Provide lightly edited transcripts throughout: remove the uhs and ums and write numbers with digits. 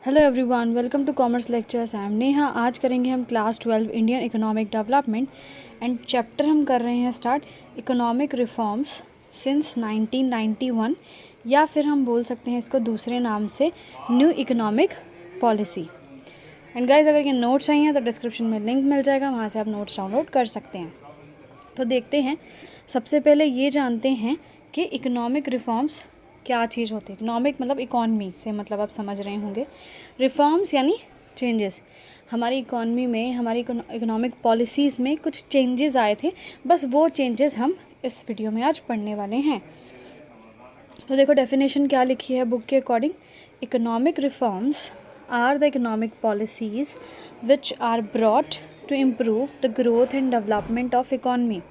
Hello everyone, welcome to commerce lectures. I am Neha. आज करेंगे हम class 12 Indian economic development and chapter हम कर रहे हैं स्टार्ट इकोनॉमिक रिफॉर्म्स सिंस 1991, या फिर हम बोल सकते हैं इसको दूसरे नाम से new economic policy. And guys, अगर ये नोट्स चाहिए तो डिस्क्रिप्शन में लिंक मिल जाएगा, वहाँ से आप नोट्स डाउनलोड कर सकते हैं। तो देखते हैं, सबसे पहले ये जानते हैं कि इकोनॉमिक रिफॉर्म्स क्या चीज़ होती है। इकोनॉमिक मतलब इकॉनमी से मतलब आप समझ रहे होंगे। रिफॉर्म्स यानी चेंजेस। हमारी इकॉनमी में, हमारी इकोनॉमिक पॉलिसीज़ में कुछ चेंजेस आए थे, बस वो चेंजेस हम इस वीडियो में आज पढ़ने वाले हैं। तो देखो डेफिनेशन क्या लिखी है बुक के according. Economic reforms are the economic policies which are brought to improve the growth and development of economy.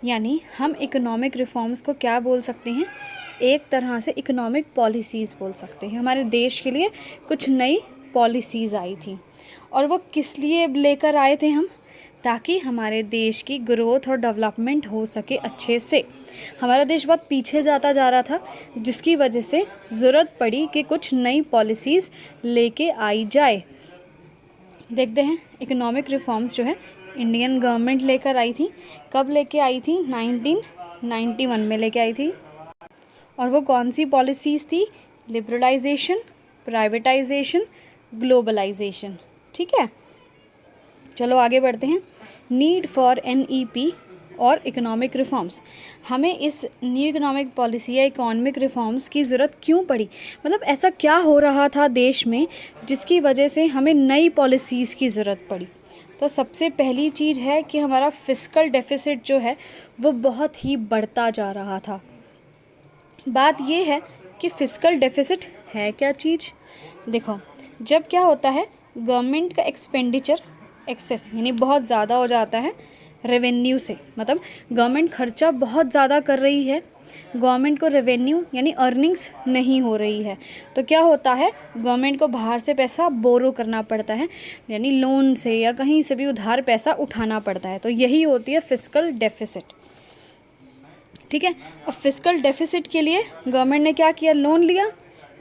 यानी हम इकोनॉमिक रिफॉर्म्स को क्या बोल सकते हैं, एक तरह से इकोनॉमिक पॉलिसीज़ बोल सकते हैं। हमारे देश के लिए कुछ नई पॉलिसीज़ आई थी, और वो किस लिए लेकर आए थे हम, ताकि हमारे देश की ग्रोथ और डेवलपमेंट हो सके अच्छे से। हमारा देश बहुत पीछे जाता जा रहा था, जिसकी वजह से ज़रूरत पड़ी कि कुछ नई पॉलिसीज़ लेके आई जाए। देखते हैं, इकोनॉमिक रिफॉर्म्स जो है इंडियन गवर्नमेंट लेकर आई थी। कब लेके आई थी? 1991 में लेके आई थी। और वो कौन सी पॉलिसीज़ थी? Liberalisation, privatisation, globalisation. ठीक है, चलो आगे बढ़ते हैं। नीड फॉर NEP और इकोनॉमिक रिफॉर्म्स। हमें इस न्यू इकोनॉमिक पॉलिसी या इकोनॉमिक रिफॉर्म्स की ज़रूरत क्यों पड़ी, मतलब ऐसा क्या हो रहा था देश में जिसकी वजह से हमें नई पॉलिसीज़ की ज़रूरत पड़ी। तो सबसे पहली चीज़ है कि हमारा फिस्कल डेफिसिट जो है वो बहुत ही बढ़ता जा रहा था। बात ये है कि फिस्कल डेफिसिट है क्या चीज़। देखो, जब क्या होता है, गवर्नमेंट का एक्सपेंडिचर एक्सेस यानी बहुत ज़्यादा हो जाता है रेवेन्यू से, मतलब गवर्नमेंट खर्चा बहुत ज़्यादा कर रही है, गवर्नमेंट को रेवेन्यू यानी अर्निंग्स नहीं हो रही है, तो क्या होता है, गवर्नमेंट को बाहर से पैसा बोरो करना पड़ता है, यानी लोन से या कहीं से भी उधार पैसा उठाना पड़ता है। तो यही होती है फिस्कल डेफिसिट। ठीक है, अब फिस्कल डेफिसिट के लिए गवर्नमेंट ने क्या किया, लोन लिया,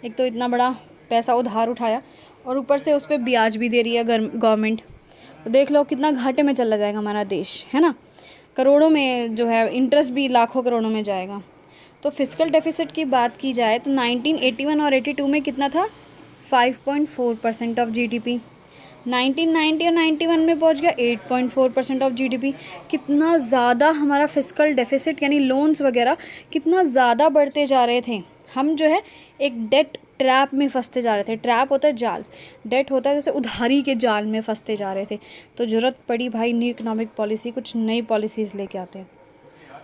एक तो इतना बड़ा पैसा उधार उठाया, और ऊपर से उस पर ब्याज भी दे रही है गवर्नमेंट। तो देख लो कितना घाटे में चला जाएगा हमारा देश, है ना। करोड़ों में जो है इंटरेस्ट भी लाखों करोड़ों में जाएगा। तो फिस्कल डेफिसिट की बात की जाए तो 1981 और 82 में कितना था, 5.4% ऑफ GDP। 1990 और 91 में पहुंच गया 8.4% ऑफ GDP। कितना ज़्यादा हमारा फिस्कल डेफिसिट यानी लोन्स वगैरह कितना ज़्यादा बढ़ते जा रहे थे। हम जो है एक डेट ट्रैप में फंसते जा रहे थे। ट्रैप होता है जाल, डेट होता है जैसे उधारी के जाल में फंसते जा रहे थे। तो ज़रूरत पड़ी भाई न्यू इकोनॉमिक पॉलिसी, कुछ नई पॉलिसीज़ लेके आते हैं।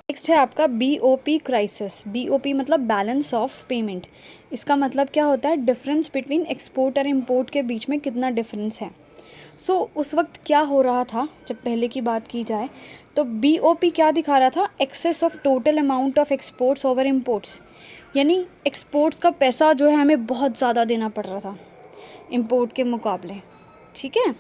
नेक्स्ट है आपका BOP क्राइसिस। BOP मतलब बैलेंस ऑफ पेमेंट। इसका मतलब क्या होता है, डिफरेंस बिटवीन एक्सपोर्ट और इम्पोर्ट के बीच में कितना डिफरेंस है। उस वक्त क्या हो रहा था, जब पहले की बात की जाए तो BOP क्या दिखा रहा था, excess of total amount of exports over imports. यानी एक्सपोर्ट्स का पैसा जो है हमें बहुत ज़्यादा देना पड़ रहा था इम्पोर्ट के मुकाबले। ठीक है,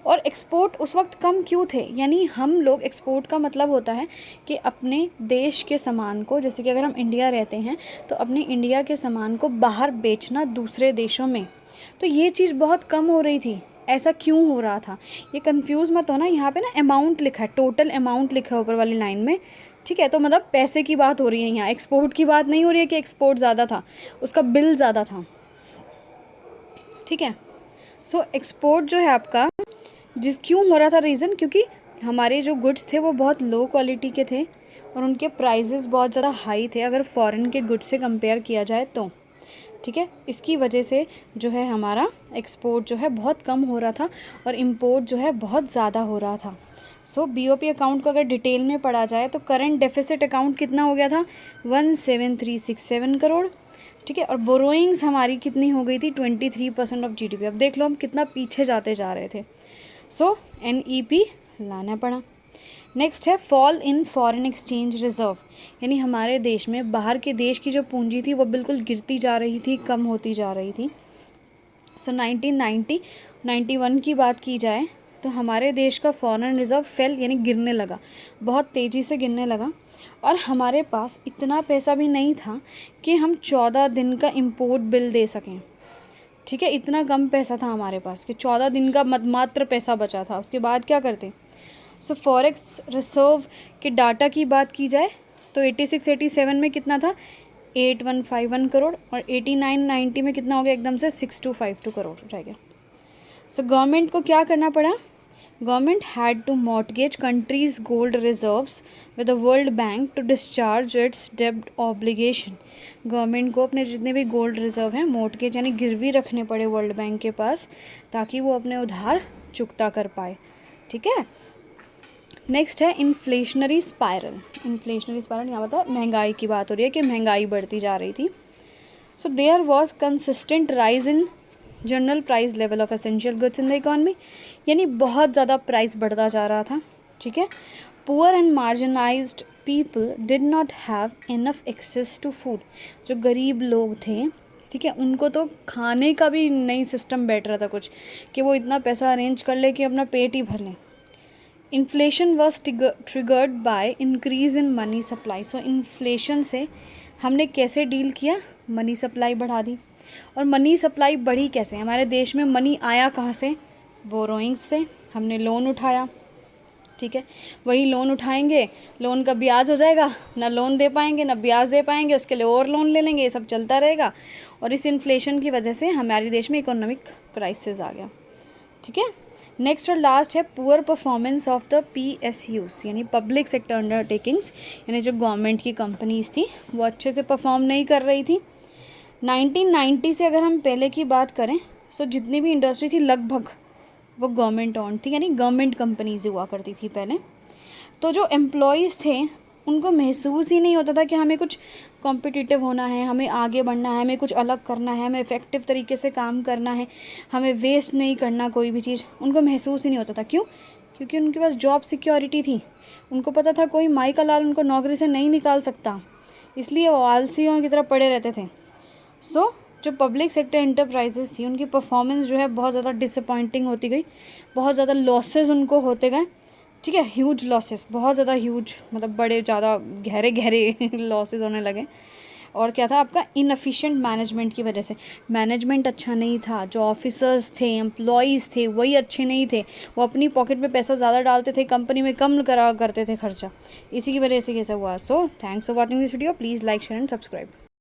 और एक्सपोर्ट उस वक्त कम क्यों थे, यानी हम लोग, एक्सपोर्ट का मतलब होता है कि अपने देश के सामान को, जैसे कि अगर हम इंडिया रहते हैं तो अपने इंडिया के सामान को बाहर बेचना दूसरे देशों में। तो ये चीज़ बहुत कम हो रही थी। ऐसा क्यों हो रहा था, ये कंफ्यूज मत हो ना। यहाँ पे ना अमाउंट लिखा है, टोटल अमाउंट लिखा है ऊपर वाली लाइन में। ठीक है, तो मतलब पैसे की बात हो रही है यहाँ, एक्सपोर्ट की बात नहीं हो रही है कि एक्सपोर्ट ज़्यादा था, उसका बिल ज़्यादा था। ठीक है, एक्सपोर्ट जो है आपका क्यों हो रहा था, रीज़न क्योंकि हमारे जो गुड्स थे वो बहुत लो क्वालिटी के थे और उनके प्राइजेस बहुत ज़्यादा हाई थे अगर फॉरेन के गुड्स से कंपेयर किया जाए तो। ठीक है, इसकी वजह से जो है हमारा एक्सपोर्ट जो है बहुत कम हो रहा था और इम्पोर्ट जो है बहुत ज़्यादा हो रहा था। BOP अकाउंट को अगर डिटेल में पढ़ा जाए तो करंट डेफिसिट अकाउंट कितना हो गया था, 17367 करोड़। ठीक है, और बोरोइंग्स हमारी कितनी हो गई थी, 23% ऑफ GDP। अब देख लो हम कितना पीछे जाते जा रहे थे। NEP लाना पड़ा। नेक्स्ट है fall in foreign exchange reserve, यानी हमारे देश में बाहर के देश की जो पूंजी थी वो बिल्कुल गिरती जा रही थी, कम होती जा रही थी। 1991 की बात की जाए तो हमारे देश का फॉरेन रिजर्व फेल यानी गिरने लगा, बहुत तेज़ी से गिरने लगा। और हमारे पास इतना पैसा भी नहीं था कि हम 14 दिन का इम्पोर्ट बिल दे सकें। ठीक है, इतना कम पैसा था हमारे पास कि 14 दिन का मात्र पैसा बचा था। उसके बाद क्या करते? सो फॉरेक्स रिजर्व के डाटा की बात की जाए तो 86-87 में कितना था? 8151 करोड़, और 89-90 में कितना हो गया एकदम से? 6252 करोड़ रह गया। सो गवर्नमेंट को क्या करना पड़ा? Government had to mortgage countries gold reserves with the world bank to discharge its डेब्ट ऑब्लिगेशन। गवर्नमेंट को अपने जितने भी गोल्ड रिजर्व हैं मॉर्टगेज यानी गिरवी रखने पड़े वर्ल्ड बैंक के पास, ताकि वो अपने उधार चुकता कर पाए। ठीक है, नेक्स्ट है इन्फ्लेशनरी स्पायरल। इन्फ्लेशनरी स्पायरल यहाँ पर महंगाई की बात हो रही है कि महंगाई बढ़ती जा रही थी। So there was consistent rise in general price level of essential goods in the economy, यानी बहुत ज़्यादा प्राइस बढ़ता जा रहा था। ठीक है, poor and marginalised people did not have enough access to food. जो गरीब लोग थे, ठीक है, उनको तो खाने का भी नई सिस्टम बैठ रहा था कुछ, कि वो इतना पैसा अरेंज कर ले कि अपना पेट ही भर लें। Inflation was triggered by increase in money supply. So inflation से हमने कैसे डील किया? मनी सप्लाई बढ़ा दी। और मनी सप्लाई बढ़ी कैसे? हमारे देश में मनी आया कहाँ से? बोरोइंग्स से। हमने लोन उठाया, ठीक है, वही लोन उठाएंगे, लोन का ब्याज हो जाएगा, ना लोन दे पाएंगे ना ब्याज दे पाएंगे, उसके लिए और लोन ले लेंगे, ये सब चलता रहेगा। और इस इन्फ्लेशन की वजह से हमारे देश में इकोनॉमिक क्राइसिस आ गया। ठीक है, नेक्स्ट और लास्ट है poor performance of the PSUs यानी पब्लिक सेक्टर अंडरटेकिंग्स, यानी जो गवर्नमेंट की कंपनीज थी वो अच्छे से परफॉर्म नहीं कर रही थी। 1990 से अगर हम पहले की बात करें तो जितनी भी इंडस्ट्री थी लगभग वो गवर्नमेंट ऑन थी, यानी गवर्नमेंट कंपनीज हुआ करती थी पहले। तो जो एम्प्लॉयज़ थे उनको महसूस ही नहीं होता था कि हमें कुछ कॉम्पिटिटिव होना है, हमें आगे बढ़ना है, हमें कुछ अलग करना है, हमें इफ़ेक्टिव तरीके से काम करना है, हमें वेस्ट नहीं करना कोई भी चीज़। उनको महसूस ही नहीं होता था। क्यों? क्योंकि उनके पास जॉब सिक्योरिटी थी। उनको पता था कोई माई का लाल उनको नौकरी से नहीं निकाल सकता, इसलिए वो आलसियों की तरह पड़े रहते थे। सो जो पब्लिक सेक्टर एंटरप्राइजेस थी उनकी परफॉर्मेंस जो है बहुत ज़्यादा डिसअपॉइंटिंग होती गई, बहुत ज़्यादा लॉसेस उनको होते गए। ठीक है, ह्यूज लॉसेस, बहुत ज़्यादा ह्यूज, मतलब बड़े ज़्यादा गहरे गहरे लॉसेस होने लगे। और क्या था? आपका इनएफिशिएंट मैनेजमेंट की वजह से। मैनेजमेंट अच्छा नहीं था, जो ऑफिसर्स थे, एम्प्लॉयज़ थे, वही अच्छे नहीं थे। वो अपनी पॉकेट में पैसा ज़्यादा डालते थे, कंपनी में कम करा करते थे खर्चा। इसी की वजह से कैसा हुआ। So thanks for watching this video, please like share and subscribe.